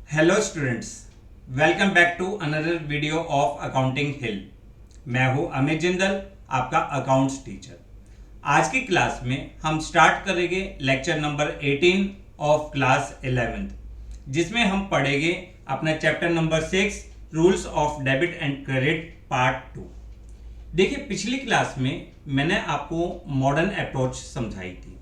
Hello students, welcome back to another video of accounting hill. मैं हूं अमित जिंदल, आपका accounts teacher. आज की क्लास में हम स्टार्ट करेंगे lecture number 18 of class 11th, जिसमें हम पढ़ेंगे अपना chapter number 6 rules of debit and credit part 2। देखिए, पिछली क्लास में मैंने आपको मॉडर्न अप्रोच समझाई थी।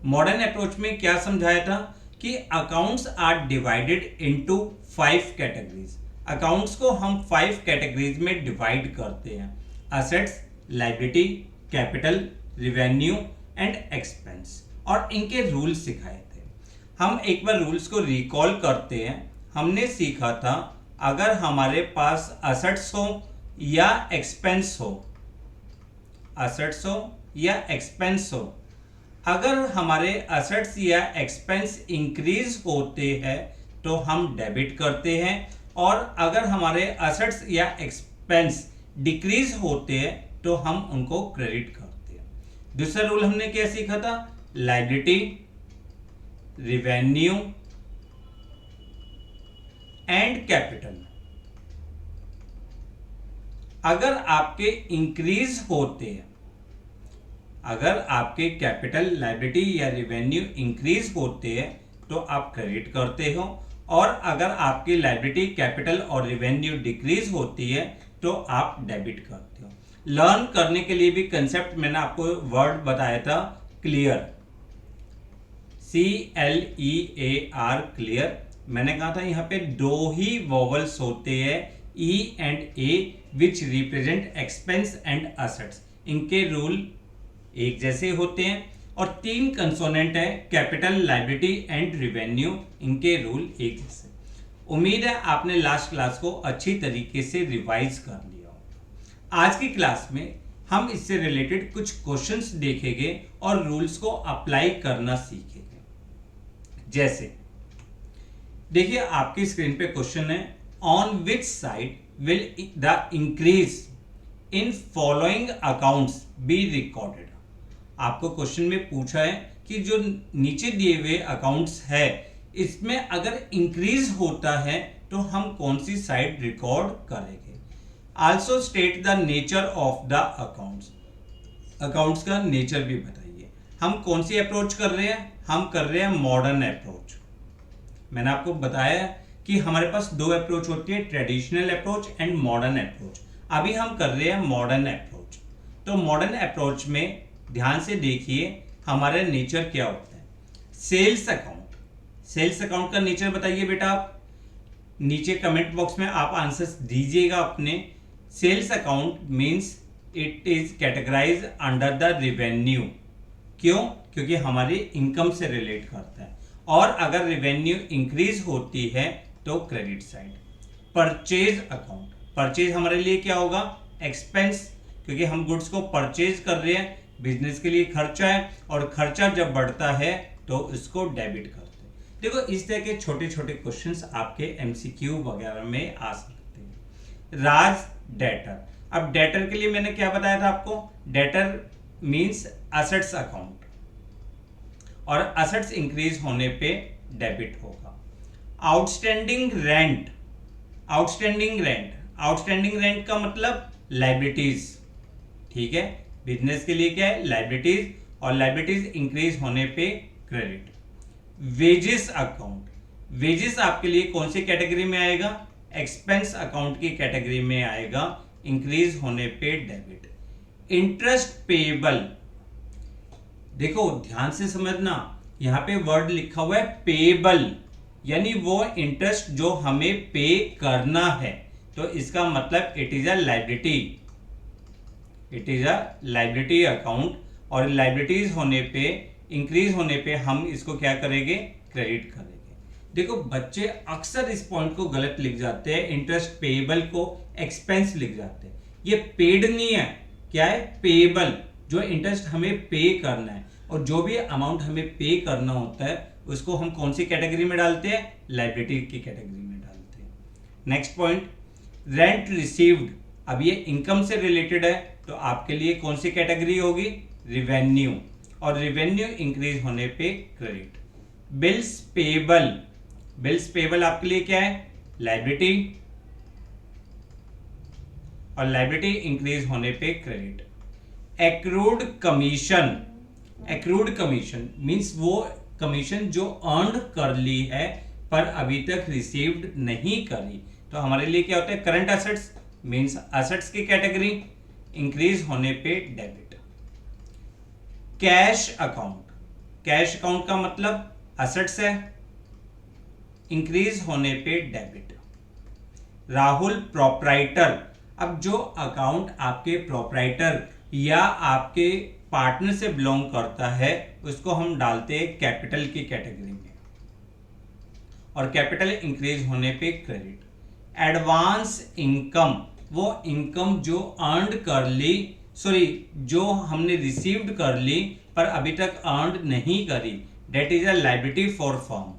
मॉडर्न अप्रोच में क्या समझाया था कि accounts are divided into 5 categories. Accounts को हम 5 कैटेगरीज में डिवाइड करते हैं: assets, liability, capital, revenue and expense. और इनके रूल्स सिखाए थे। हम एक बार रूल्स को रिकॉल करते हैं। हमने सीखा था, अगर हमारे पास असेट्स हो या एक्सपेंस हो, असेट्स हो या एक्सपेंस हो, अगर हमारे असेट्स या एक्सपेंस इंक्रीज होते हैं तो हम डेबिट करते हैं, और अगर हमारे असेट्स या एक्सपेंस डिक्रीज होते हैं तो हम उनको क्रेडिट करते हैं। दूसरा रूल हमने क्या सीखा था? Liability, revenue and capital. अगर आपके इंक्रीज होते हैं, अगर आपके कैपिटल, लायबिलिटी या रिवेन्यू इंक्रीज होते हैं तो आप क्रेडिट करते हो, और अगर आपकी लायबिलिटी, कैपिटल और रिवेन्यू डिक्रीज होती है तो आप डेबिट करते हो। लर्न करने के लिए भी कंसेप्ट मैंने आपको वर्ड बताया था, क्लियर, CLEAR, क्लियर। मैंने कहा था यहाँ पे दो ही वोवल्स होते हैं, E and A, which represent expense and assets. इनके रूल एक जैसे होते हैं, और 3 कंसोनेंट है, कैपिटल, लायबिलिटी एंड रिवेन्यू। इनके रूल एक जैसे। उम्मीद है आपने लास्ट क्लास को अच्छी तरीके से रिवाइज कर लिया होगा। आज की क्लास में हम इससे रिलेटेड कुछ क्वेश्चंस देखेंगे और रूल्स को अप्लाई करना सीखेंगे। जैसे देखिए, आपकी स्क्रीन पे क्वेश्चन है, on which side will the increase in following accounts be recorded. आपको क्वेश्चन में पूछा है कि जो नीचे दिए हुए अकाउंट्स है, इसमें अगर इंक्रीज होता है तो हम कौन सी साइड रिकॉर्ड करेंगे। Also state the nature of the accounts. Accounts का नेचर भी बताइए। हम कौन सी अप्रोच कर रहे हैं? हम कर रहे हैं मॉडर्न अप्रोच। मैंने आपको बताया कि हमारे पास 2 अप्रोच होती है, traditional approach and modern approach. अभी हम कर रहे हैं मॉडर्न अप्रोच। तो मॉडर्न अप्रोच में ध्यान से देखिए हमारा नेचर क्या होता है। सेल्स अकाउंट, सेल्स अकाउंट का नेचर बताइए बेटा आप। नीचे कमेंट बॉक्स में आप आंसर्स दीजिएगा अपने। Sales account means it is categorise under the revenue. क्यों? क्योंकि हमारी इनकम से रिलेट करता है, और अगर रिवेन्यू इंक्रीज होती है तो credit side. Purchase account, purchase हमारे लिए क्या होगा? एक्सपेंस, क्योंकि हम गुड्स को परचेज कर रहे हैं, बिजनेस के लिए खर्चा है, और खर्चा जब बढ़ता है तो इसको डेबिट करते हैं। देखो, इस तरह के छोटे छोटे क्वेश्चंस आपके MCQ वगैरह में आ सकते हैं। राज डेटर। अब डेटर के लिए मैंने क्या बताया था आपको? डेटर मींस असेट्स अकाउंट, और असेट्स इंक्रीज होने पे डेबिट होगा। Outstanding rent, outstanding rent, outstanding rent का मतलब लायबिलिटीज। ठीक है, बिजनेस के लिए क्या है? लायबिलिटीज, और लायबिलिटीज इंक्रीज होने पे क्रेडिट। वेजेस अकाउंट, वेजेस आपके लिए कौन सी कैटेगरी में आएगा? एक्सपेंस अकाउंट की कैटेगरी में आएगा, इंक्रीज होने पे डेबिट। इंटरेस्ट पेएबल, देखो ध्यान से समझना, यहां पे वर्ड लिखा हुआ है पेएबल, यानी वो इंटरेस्ट जो हमें पे करना है, तो इसका मतलब it is a liability, it is a liability account, और लायबिलिटीज होने पे, इंक्रीज होने पे हम इसको क्या करेंगे? क्रेडिट करेंगे। देखो, बच्चे अक्सर इस पॉइंट को गलत लिख जाते हैं, इंटरेस्ट पेएबल को एक्सपेंस लिख जाते हैं। ये पेड नहीं है, क्या है? पेएबल, जो इंटरेस्ट हमें पे करना है, और जो भी अमाउंट हमें पे करना होता है उसको हम कौन सी कैटेगरी में डालते हैं? लायबिलिटी की कैटेगरी में डालते हैं। Next point, rent received. अब ये इनकम से रिलेटेड है, तो आपके लिए कौन सी कैटेगरी होगी? रिवेन्यू, और रिवेन्यू इंक्रीज होने पे credit. Bills payable, bills payable आपके लिए क्या है? लायबिलिटी, और लायबिलिटी इंक्रीज होने पे credit. Accrued commission, accrued commission means वो कमीशन जो अर्न कर ली है पर अभी तक रिसीव्ड नहीं करी, तो हमारे लिए क्या होता है? करंट एसेट्स मींस एसेट्स की कैटेगरी, इंक्रीज होने पे debit. Cash account, cash account का मतलब एसेट्स है, इंक्रीज होने पे डेबिट। राहुल प्रोप्राइटर, अब जो अकाउंट आपके प्रोप्राइटर या आपके पार्टनर से बिलोंग करता है उसको हम डालते हैं कैपिटल की कैटेगरी में, और कैपिटल इंक्रीज होने पे क्रेडिट। एडवांस इनकम, वो इनकम जो अर्न कर ली, सॉरी जो हमने रिसीव्ड कर ली पर अभी तक अर्न नहीं करी, debt is a liability for firm.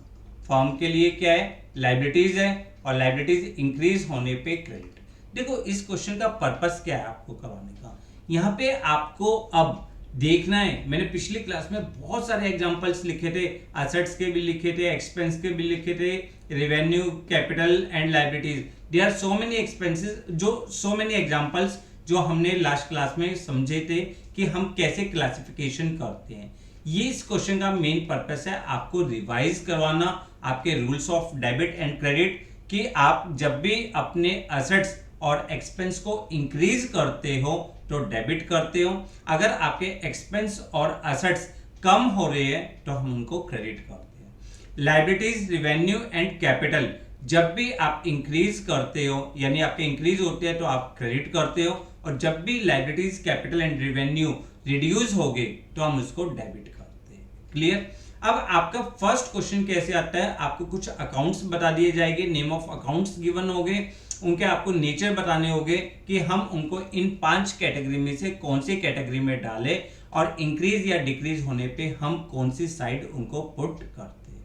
Firm के लिए क्या है? लायबिलिटीज है, और लायबिलिटीज इंक्रीज होने पे क्रेडिट। देखो इस क्वेश्चन का पर्पस क्या है आपको करवाने का, यहाँ पे आपको अब देखना है। मैंने पिछली क्लास में बहुत सारे एग्जांपल्स लिखे थे, एसेट्स के भी लिखे थे, एक्सपेंस के भी लिखे थे, revenue, capital and liabilities. There are so many expenses, जो सो मेनी एग्जांपल्स जो हमने लास्ट क्लास में समझे थे कि हम कैसे क्लासिफिकेशन करते हैं। ये इस क्वेश्चन का मेन पर्पस है आपको रिवाइज करवाना आपके rules of debit and credit, कि आप जब भी अपने एसेट्स और एक्सपेंस को इंक्रीज करते हो तो डेबिट करते हो, अगर आपके एक्सपेंस और एसेट्स कम हो रहे हैं तो हम उनको क्रेडिट करते हैं। लायबिलिटीज, रेवेन्यू एंड कैपिटल, जब भी आप इंक्रीज करते हो यानी आपके इंक्रीज होते हैं तो आप क्रेडिट करते हो, और जब भी liabilities, capital and revenue reduce हो गए तो हम उसको डेबिट करते हैं। क्लियर? अब आपका फर्स्ट क्वेश्चन कैसे आता है, आपको कुछ अकाउंट्स बता दिए जाएंगे, नेम ऑफ अकाउंट्स गिवन होंगे, उनके आपको नेचर बताने होंगे कि हम उनको इन 5 कैटेगरी में से कौन सी कैटेगरी में डालें, और इंक्रीज या डिक्रीज होने पे हम कौन सी साइड उनको पुट करते हैं।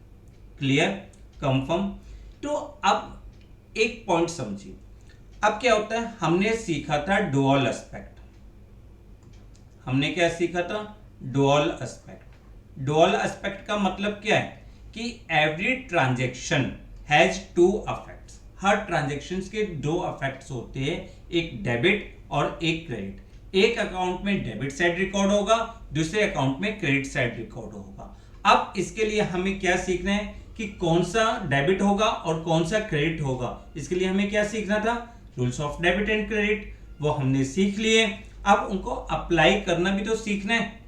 क्लियर? कंफर्म? तो अब एक पॉइंट समझिए, अब क्या होता है, हमने सीखा था डुअल एस्पेक्ट। हमने क्या सीखा था? Dual aspect. डुअल एस्पेक्ट का मतलब क्या है कि every transaction has two effects. हर ट्रांजैक्शंस के 2 अफेक्ट्स होते हैं, एक डेबिट और एक क्रेडिट। एक अकाउंट में डेबिट साइड रिकॉर्ड होगा, दूसरे अकाउंट में क्रेडिट साइड रिकॉर्ड होगा। अब इसके लिए हमें क्या सीखना है कि कौन सा डेबिट होगा और कौन सा क्रेडिट होगा। इसके लिए हमें क्या सीखना था? Rules of debit and credit, वो हमने सीख लिए। अब उनको अप्लाई करना भी तो सीखना है,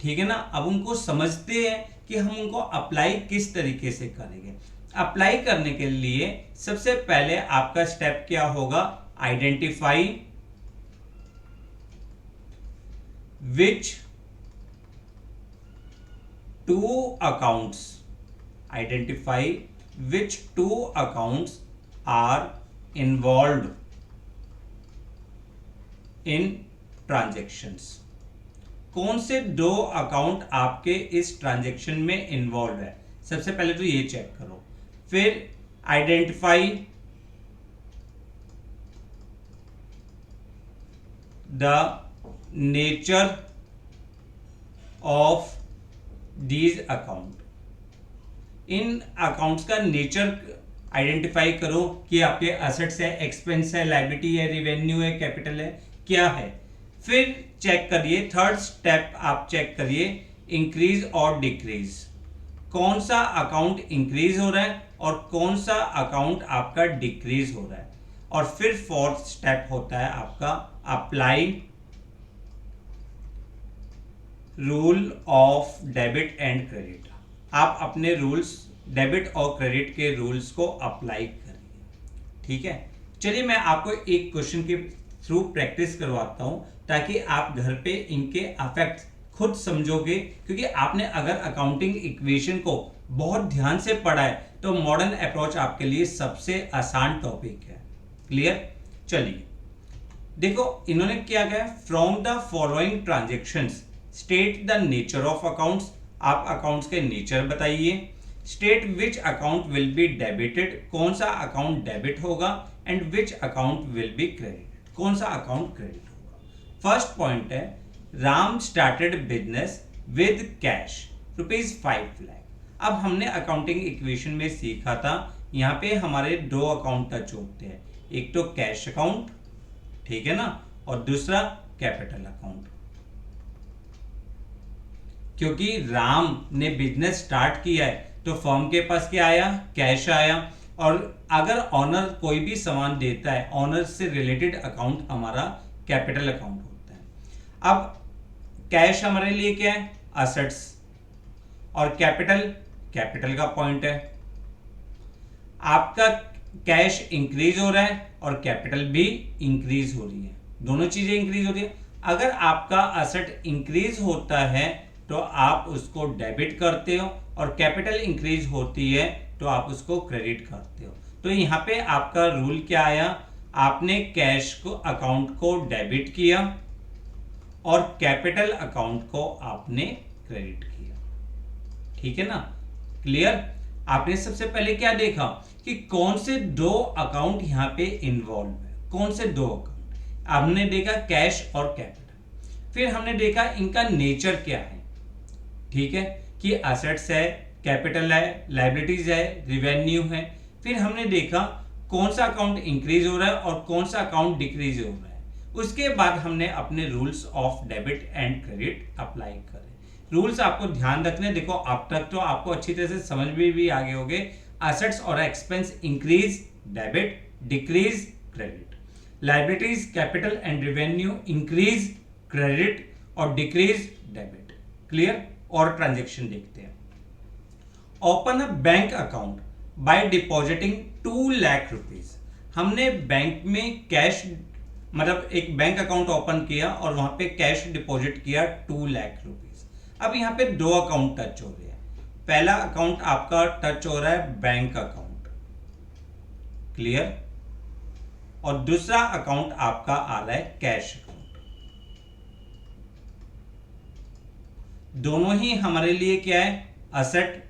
ठीक है ना? अब उनको समझते हैं कि हम उनको अप्लाई किस तरीके से करेंगे। अप्लाई करने के लिए सबसे पहले आपका स्टेप क्या होगा? Identify which 2 accounts, identify which 2 accounts are involve in transactions. कौन से 2 अकाउंट आपके इस ट्रांजैक्शन में इन्वॉल्व है, सबसे पहले तो ये चेक करो। फिर identify the nature of these account. In accounts का नेचर आइडेंटिफाई करो कि आपके एसेट्स है, एक्सपेंस है, लायबिलिटी है, रेवेन्यू है, कैपिटल है, क्या है। फिर चेक करिए, थर्ड स्टेप आप चेक करिए इंक्रीज और डिक्रीज। कौन सा अकाउंट इंक्रीज हो रहा है और कौन सा अकाउंट आपका डिक्रीज हो रहा है। और फिर फोर्थ स्टेप होता है आपका apply rule of debit and credit. आप अपने रूल्स, डेबिट और क्रेडिट के रूल्स को अप्लाई करिए, ठीक है। चलिए मैं आपको एक क्वेश्चन के थ्रू प्रैक्टिस करवाता हूं ताकि आप घर पे इनके इफेक्ट्स खुद समझोगे, क्योंकि आपने अगर अकाउंटिंग इक्वेशन को बहुत ध्यान से पढ़ा है तो मॉडर्न अप्रोच आपके लिए सबसे आसान टॉपिक है। क्लियर? चलिए देखो इन्होंने क्या कहा, from the following transactions state the nature of accounts. आप अकाउंट्स के नेचर बताइए। State which account will be debited, कौन सा अकाउंट डेबिट होगा, and which account will be credit, कौन सा अकाउंट क्रेडिट होगा। फर्स्ट पॉइंट है, Ram started business with cash ₹5 lakh. अब हमने अकाउंटिंग इक्वेशन में सीखा था, यहाँ पे हमारे दो अकाउंट टच होते हैं, एक तो कैश अकाउंट, ठीक है ना, और दूसरा कैपिटल अकाउंट। क्योंकि राम ने बिजनेस स्टार्ट किया है तो फर्म के पास क्या आया, कैश आया। और अगर ऑनर कोई भी सामान देता है, ऑनर से रिलेटेड अकाउंट हमारा कैपिटल अकाउंट होता है। अब कैश हमारे लिए क्या है, असेट्स, और कैपिटल का पॉइंट है। आपका कैश इंक्रीज हो रहा है और कैपिटल भी इंक्रीज हो रही है, दोनों चीजें इंक्रीज हो रही है। अगर आपका असेट इंक्रीज होता है तो आप उसको डेबिट करते हो, और कैपिटल इंक्रीज होती है तो आप उसको क्रेडिट करते हो। तो यहाँ पे आपका रूल क्या आया, आपने कैश को अकाउंट को डेबिट किया और कैपिटल अकाउंट को आपने क्रेडिट किया, ठीक है ना, क्लियर। आपने सबसे पहले क्या देखा कि कौन से दो अकाउंट यहाँ पे इन्वॉल्व है, कौन से दो अकाउंट, हमने देखा कैश और कैपिटल। फिर हमने देखा इनका नेचर क्या है, ठीक है, कि असेट्स है, कैपिटल है, लायबिलिटीज है, रिवेन्यू है। फिर हमने देखा कौन सा अकाउंट इंक्रीज हो रहा है और कौन सा अकाउंट डिक्रीज हो रहा है। उसके बाद हमने अपने rules of debit and credit apply करे। रूल्स आपको ध्यान रखने, देखो अब तक तो आपको अच्छी तरह से समझ में भी आ गए होंगे। असेट्स और expense increase debit, decrease credit. Liabilities, capital and revenue increase credit और डिक्रीज डेबिट, क्लियर। और ट्रांजैक्शन देखते हैं। Open a bank account by depositing 2 lakh rupees. हमने बैंक में कैश, मतलब एक बैंक अकाउंट ओपन किया और वहां पे कैश डिपॉजिट किया 2 लाख रुपीज। अब यहाँ पे दो अकाउंट टच हो रहे हैं। पहला अकाउंट आपका टच हो रहा है बैंक अकाउंट, क्लियर, और दूसरा अकाउंट आपका आ रहा है कैश अकाउंट। दोनों ही हमारे लिए क्या है, असेट।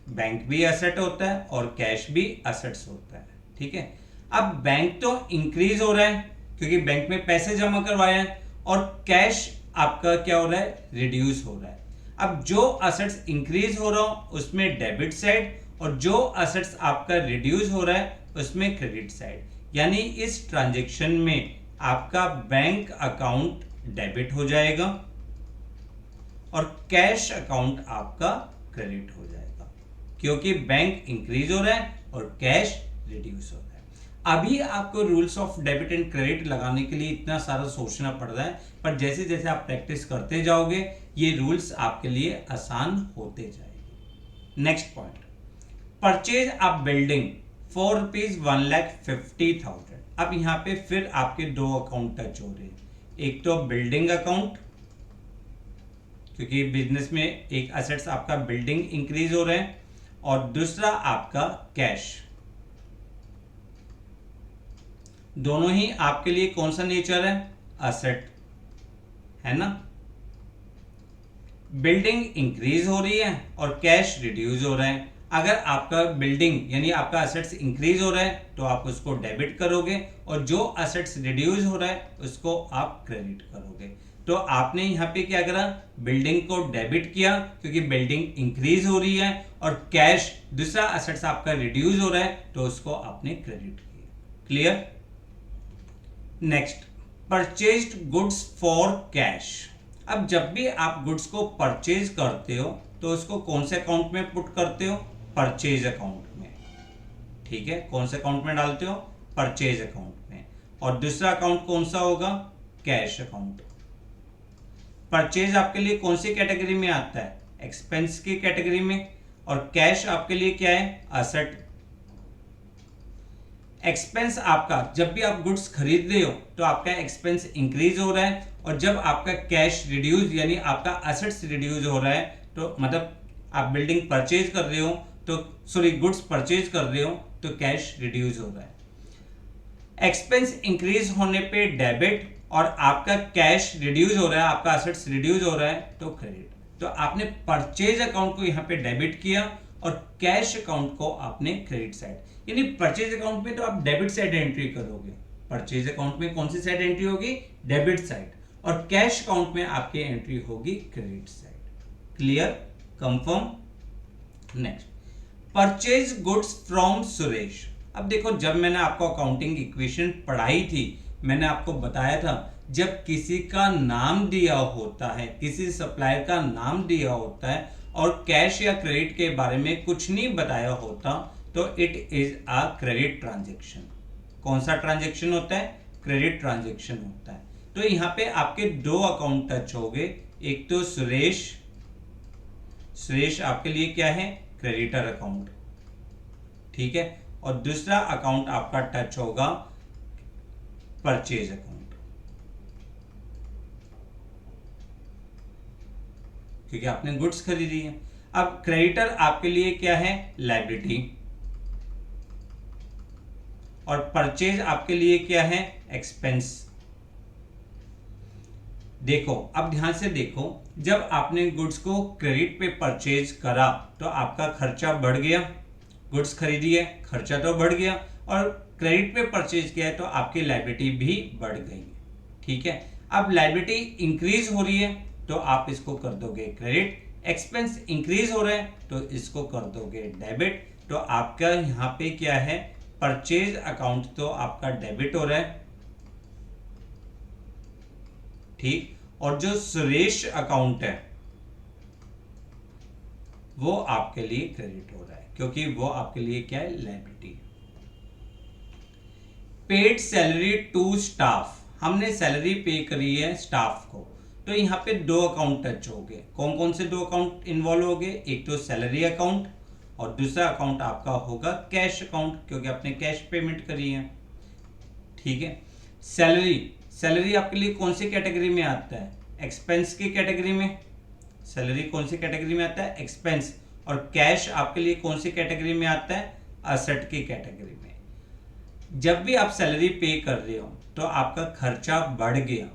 बैंक भी असेट होता है और कैश भी असेट्स होता है, ठीक है। अब बैंक तो इंक्रीज हो रहा है क्योंकि बैंक में पैसे जमा करवाए हैं, और कैश आपका क्या हो रहा है, रिड्यूस हो रहा है। अब जो असेट्स इंक्रीज हो रहा हो उसमें डेबिट साइड, और जो असेट्स आपका रिड्यूस हो रहा है उसमें क्रेडिट साइड। यानी इस ट्रांजैक्शन में आपका बैंक अकाउंट डेबिट हो जाएगा और कैश अकाउंट आपका क्रेडिट हो जाएगा, क्योंकि बैंक इंक्रीज हो रहा है और कैश रिड्यूस हो रहा है। अभी आपको rules of debit and credit लगाने के लिए इतना सारा सोचना पड़ रहा है, पर जैसे जैसे आप प्रैक्टिस करते जाओगे ये रूल्स आपके लिए आसान होते जाएंगे। Next point, purchase a building for ₹1,50,000। अब यहाँ पे फिर आपके दो अकाउंट टच हो रहे हैं। एक तो बिल्डिंग अकाउंट, क्योंकि बिजनेस में एक असेट्स आपका बिल्डिंग इंक्रीज हो रहे हैं, और दूसरा आपका कैश। दोनों ही आपके लिए कौन सा नेचर है, असेट है ना। बिल्डिंग इंक्रीज हो रही है और कैश रिड्यूस हो रहा है। अगर आपका बिल्डिंग यानी आपका असेट्स इंक्रीज हो रहा है तो आप उसको डेबिट करोगे, और जो असेट्स रिड्यूस हो रहा है उसको आप क्रेडिट करोगे। तो आपने यहाँ पे क्या करा, बिल्डिंग को डेबिट किया क्योंकि बिल्डिंग इंक्रीज हो रही है, और कैश दूसरा असेट्स आपका रिड्यूस हो रहा है तो उसको आपने क्रेडिट किया, clear. Next, purchased goods for cash. अब जब भी आप गुड्स को परचेज करते हो तो उसको कौन से अकाउंट में पुट करते हो, परचेज अकाउंट में, ठीक है। कौन से अकाउंट में डालते हो, परचेज अकाउंट में। और दूसरा अकाउंट कौन सा होगा, कैश अकाउंट। परचेज आपके लिए कौन सी कैटेगरी में आता है, एक्सपेंस की कैटेगरी में, और कैश आपके लिए क्या है, असेट। एक्सपेंस आपका, जब भी आप गुड्स खरीद रहे हो तो आपका एक्सपेंस इंक्रीज हो रहा है, और जब आपका कैश रिड्यूस यानी आपका असेट्स रिड्यूस हो रहा है, तो मतलब आप बिल्डिंग परचेज कर रहे हो तो सॉरी गुड्स परचेज कर रहे हो तो कैश रिड्यूस हो रहा है। एक्सपेंस इंक्रीज होने पे डेबिट, और आपका कैश रिड्यूस हो रहा है, आपका असेट्स रिड्यूस हो रहा है तो क्रेडिट। तो आपने परचेज अकाउंट को यहाँ पे डेबिट किया और कैश अकाउंट को आपने क्रेडिट साइड, यानी परचेज अकाउंट में तो आप डेबिट साइड एंट्री करोगे। परचेज अकाउंट में कौन सी साइड एंट्री होगी, डेबिट साइड, और कैश अकाउंट में आपकी एंट्री होगी credit side, clear. Confirm. Next, purchase goods from Suresh. अब देखो, जब मैंने आपको अकाउंटिंग इक्वेशन पढ़ाई थी, मैंने आपको बताया था जब किसी का नाम दिया होता है, किसी सप्लायर का नाम दिया होता है और कैश या क्रेडिट के बारे में कुछ नहीं बताया होता, तो it is a credit transaction. कौन सा ट्रांजेक्शन होता है? क्रेडिट ट्रांजेक्शन होता है। तो यहाँ पे आपके दो अकाउंट टच हो गए, एक तो सुरेश आपके लिए क्या है? क्रेडिटर अकाउंट, ठीक है, और दूसरा अकाउंट आपका टच होगा परचेज अकाउंट, क्योंकि आपने गुड्स खरीदी है। अब क्रेडिटर आपके लिए क्या है? लायबिलिटी, और परचेज आपके लिए क्या है? एक्सपेंस। देखो, अब ध्यान से देखो, जब आपने गुड्स को क्रेडिट पे परचेज करा तो आपका खर्चा बढ़ गया, गुड्स खरीदी है, खर्चा तो बढ़ गया, और क्रेडिट पे परचेज किया है तो आपकी लायबिलिटी भी बढ़ गई, ठीक है। अब लायबिलिटी इंक्रीज हो रही है तो आप इसको कर दोगे क्रेडिट, एक्सपेंस इंक्रीज हो रहा है तो इसको कर दोगे डेबिट। तो आपका यहाँ पे क्या है? परचेज अकाउंट तो आपका डेबिट हो रहा है, ठीक, और जो सुरेश अकाउंट है वो आपके लिए क्रेडिट हो रहा है, क्योंकि वो आपके लिए क्या है? Liability. Paid salary to staff, हमने सैलरी पे करी है स्टाफ को, तो यहाँ पे दो अकाउंट टच हो गए। कौन कौन से दो अकाउंट इन्वॉल्व हो गए? एक तो सैलरी अकाउंट और दूसरा अकाउंट आपका होगा कैश अकाउंट, क्योंकि आपने कैश पेमेंट करी है, ठीक है। सैलरी आपके लिए कौन सी कैटेगरी में आता है? एक्सपेंस की कैटेगरी में। सैलरी कौन सी कैटेगरी में आता है? एक्सपेंस। और कैश आपके लिए कौन सी कैटेगरी में आता है? असेट की कैटेगरी में। जब भी आप सैलरी पे कर रहे हो तो आपका खर्चा बढ़ गया,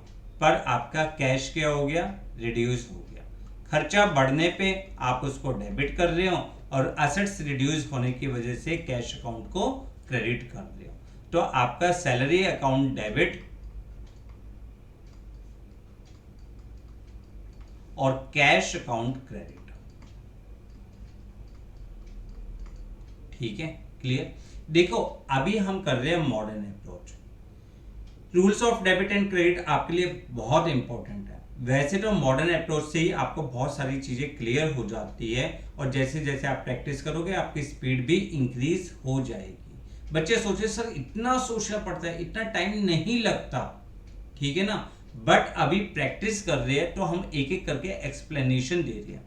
पर आपका कैश क्या हो गया? रिड्यूस हो गया। खर्चा बढ़ने पे आप उसको डेबिट कर रहे हो और असेट्स रिड्यूस होने की वजह से कैश अकाउंट को क्रेडिट कर रहे हो। तो आपका सैलरी अकाउंट डेबिट और कैश अकाउंट क्रेडिट, ठीक है, क्लियर। देखो, अभी हम कर रहे हैं modern approach. Rules of debit and credit आपके लिए बहुत इंपॉर्टेंट है। वैसे तो मॉडर्न अप्रोच से ही आपको बहुत सारी चीजें क्लियर हो जाती है, और जैसे जैसे आप प्रैक्टिस करोगे आपकी स्पीड भी इंक्रीज हो जाएगी। बच्चे सोचे सर इतना सोचना पड़ता है, इतना टाइम नहीं लगता, ठीक है ना, बट अभी प्रैक्टिस कर रहे हैं तो हम एक एक करके एक्सप्लेनेशन दे रहे हैं।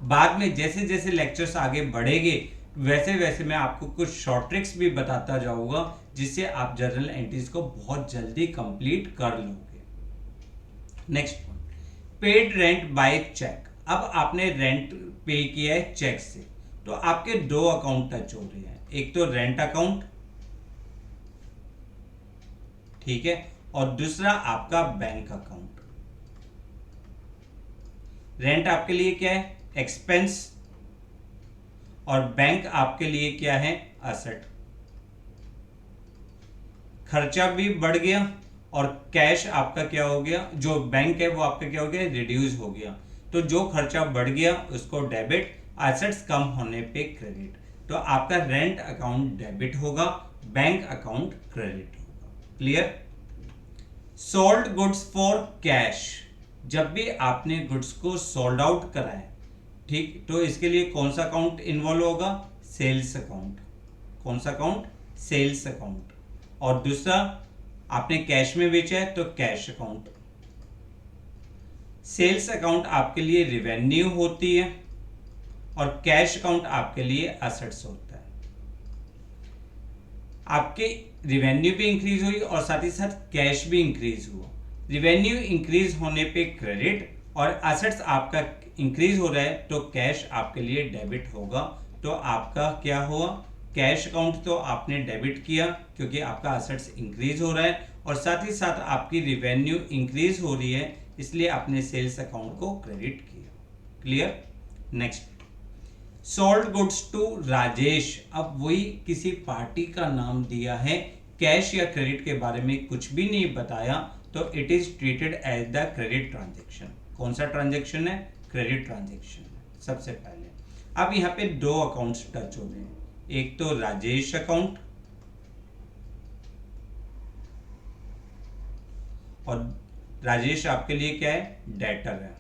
बाद में जैसे जैसे लेक्चर्स आगे बढ़ेंगे वैसे वैसे मैं आपको कुछ शॉर्ट ट्रिक्स भी बताता जाऊंगा, जिससे आप जर्नल एंट्रीज को बहुत जल्दी कंप्लीट कर लोगे। Next point, paid rent by cheque. अब आपने रेंट पे किया है चेक से, तो आपके दो अकाउंट टच हो रहे हैं, एक तो रेंट अकाउंट, ठीक है, और दूसरा आपका बैंक अकाउंट। रेंट आपके लिए क्या है? एक्सपेंस, और बैंक आपके लिए क्या है? असेट। खर्चा भी बढ़ गया और कैश आपका क्या हो गया? जो बैंक है वो आपका क्या हो गया? रिड्यूस हो गया। तो जो खर्चा बढ़ गया उसको डेबिट, एसेट्स कम होने पे क्रेडिट। तो आपका रेंट अकाउंट डेबिट होगा, बैंक अकाउंट क्रेडिट होगा। Clear? Sold goods for cash, जब भी आपने गुड्स को सोल्ड आउट करा है, ठीक, तो इसके लिए कौन सा अकाउंट इन्वॉल्व होगा? Sales account. कौन सा अकाउंट? Sales account. और दूसरा आपने कैश में बेचा है तो कैश अकाउंट। सेल्स अकाउंट आपके लिए रिवेन्यू होती है और कैश अकाउंट आपके लिए असेट्स होता है। आपके रिवेन्यू भी इंक्रीज हुई और साथ ही साथ कैश भी इंक्रीज हुआ। रिवेन्यू इंक्रीज होने पे क्रेडिट और असेट्स आपका इंक्रीज हो रहा है तो कैश आपके लिए डेबिट होगा। तो आपका क्या हुआ? कैश अकाउंट तो आपने डेबिट किया क्योंकि आपका असेट्स इंक्रीज हो रहा है और साथ ही साथ आपकी रिवेन्यू इंक्रीज हो रही है, इसलिए आपने सेल्स अकाउंट को क्रेडिट किया। Clear? Next, sold goods to Rajesh. अब वही किसी पार्टी का नाम दिया है, कैश या क्रेडिट के बारे में कुछ भी नहीं बताया, तो it is treated as the credit transaction. कौन सा ट्रांजेक्शन है? Credit transaction. सबसे पहले अब यहाँ पे दो अकाउंट्स टच हो रहे हैं, एक तो राजेश अकाउंट और राजेश आपके लिए क्या है, डेटर है,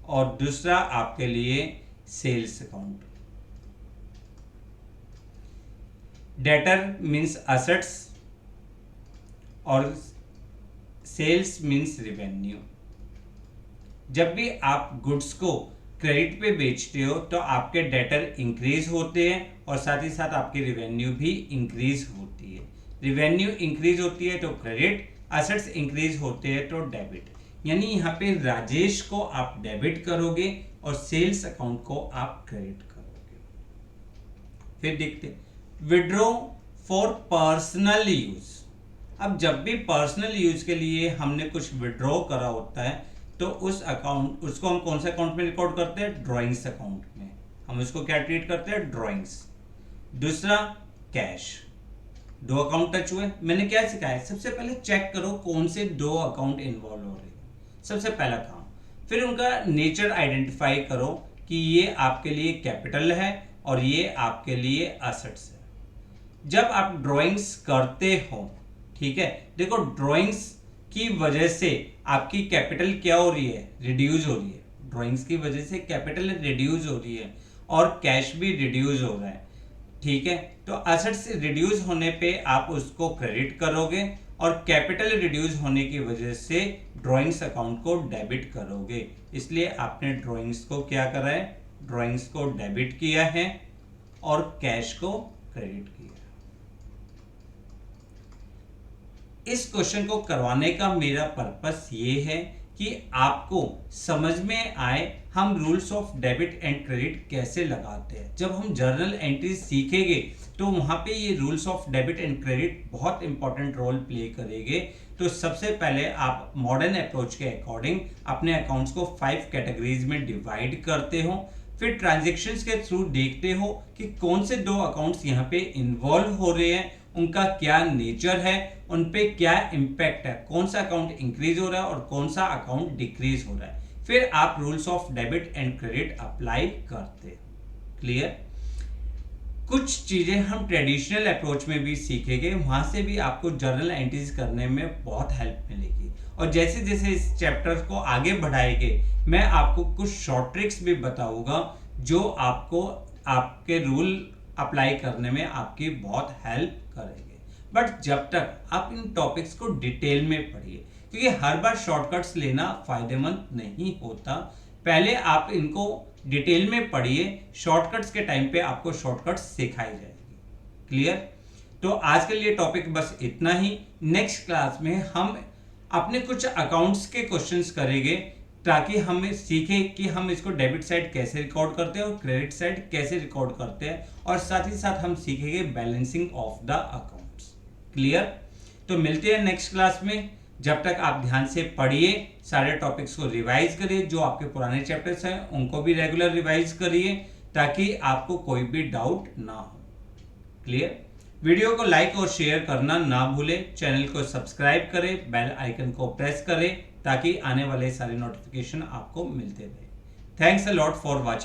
और दूसरा आपके लिए sales account. Debtor means assets और सेल्स मीन्स रिवेन्यू। जब भी आप गुड्स को क्रेडिट पे बेचते हो तो आपके डेटर इंक्रीज होते हैं और साथ ही साथ आपकी रिवेन्यू भी इंक्रीज होती है। रिवेन्यू इंक्रीज होती है तो क्रेडिट, असेट्स इंक्रीज होते हैं तो डेबिट। यानी यहाँ पे राजेश को आप डेबिट करोगे और सेल्स अकाउंट को आप क्रेडिट करोगे। फिर देखते विड्रॉ फॉर पर्सनल यूज। अब जब भी पर्सनल यूज के लिए हमने कुछ विड्रॉ करा होता है तो उस अकाउंट, उसको हम कौन से अकाउंट में रिकॉर्ड करते हैं, ड्राइंग्स अकाउंट में। हम इसको क्या ट्रीट करते हैं, ड्राइंग्स। दूसरा कैश, दो अकाउंट टच हुए, मैंने क्या सिखाया, सबसे पहले चेक करो कौन से दो अकाउंट इन्वॉल्व हो रहे हैं, सबसे पहला काम। फिर उनका नेचर आइडेंटिफाई करो कि ये आपके लिए कैपिटल है और ये आपके लिए असेट्स है। जब आप ड्राइंग्स करते हो, ठीक है, देखो ड्राइंग्स की वजह से आपकी कैपिटल क्या हो रही है, रिड्यूस हो रही है। ड्राइंग्स की वजह से कैपिटल रिड्यूस हो रही है और कैश भी रिड्यूस हो रहा है, ठीक है। तो असेट्स रिड्यूस होने पे आप उसको क्रेडिट करोगे और कैपिटल रिड्यूस होने की वजह से ड्राइंग्स अकाउंट को डेबिट करोगे। इसलिए आपने ड्राइंग्स को क्या करा है, ड्राइंग्स को डेबिट किया है और कैश को क्रेडिट किया। इस क्वेश्चन को करवाने का मेरा पर्पस ये है कि आपको समझ में आए हम rules of debit and credit कैसे लगाते हैं। जब हम जर्नल एंट्री सीखेंगे तो वहां पे ये rules of debit and credit बहुत इंपॉर्टेंट रोल प्ले करेंगे। तो सबसे पहले आप मॉडर्न अप्रोच के अकॉर्डिंग अपने अकाउंट्स को 5 कैटेगरीज में डिवाइड करते हो। फिर ट्रांजैक्शंस के थ्रू देखते हो कि कौन से दो अकाउंट्स यहाँ पे इन्वॉल्व हो रहे हैं, उनका क्या नेचर है, उन पे क्या इम्पैक्ट है, कौन सा अकाउंट इंक्रीज हो रहा है और कौन सा अकाउंट डिक्रीज हो रहा है। फिर आप rules of debit and credit apply करते हैं। क्लियर? कुछ चीजें हम ट्रेडिशनल अप्रोच में भी सीखेंगे, वहां से भी आपको जर्नल एंट्रीज करने में बहुत हेल्प मिलेगी। और जैसे जैसे इस चैप्टर को आगे बढ़ाएंगे मैं आपको कुछ शॉर्ट ट्रिक्स भी बताऊंगा जो आपको आपके रूल अप्लाई करने में आपकी बहुत हेल्प करेंगे। बट जब तक आप इन टॉपिक्स को डिटेल में पढ़िए, क्योंकि हर बार शॉर्टकट्स लेना फायदेमंद नहीं होता। पहले आप इनको डिटेल में पढ़िए, शॉर्टकट्स के टाइम पे आपको शॉर्टकट्स सिखाई जाएगी। क्लियर? तो आज के लिए टॉपिक बस इतना ही। नेक्स्ट क्लास में हम अपने कुछ अकाउंट्स के क्वेश्चंस करेंगे ताकि हम सीखें कि हम इसको डेबिट साइड कैसे रिकॉर्ड करते हैं और क्रेडिट साइड कैसे रिकॉर्ड करते हैं, और साथ ही साथ हम सीखेंगे balancing of the accounts. Clear? तो मिलते हैं नेक्स्ट क्लास में। जब तक आप ध्यान से पढ़िए, सारे टॉपिक्स को रिवाइज करिए, जो आपके पुराने चैप्टर्स हैं उनको भी रेगुलर रिवाइज करिए ताकि आपको कोई भी डाउट ना हो। क्लियर? वीडियो को लाइक और शेयर करना ना भूलें, चैनल को सब्सक्राइब करें, बेल आइकन को प्रेस करें ताकि आने वाले सारे नोटिफिकेशन आपको मिलते रहे। Thanks a lot for watching.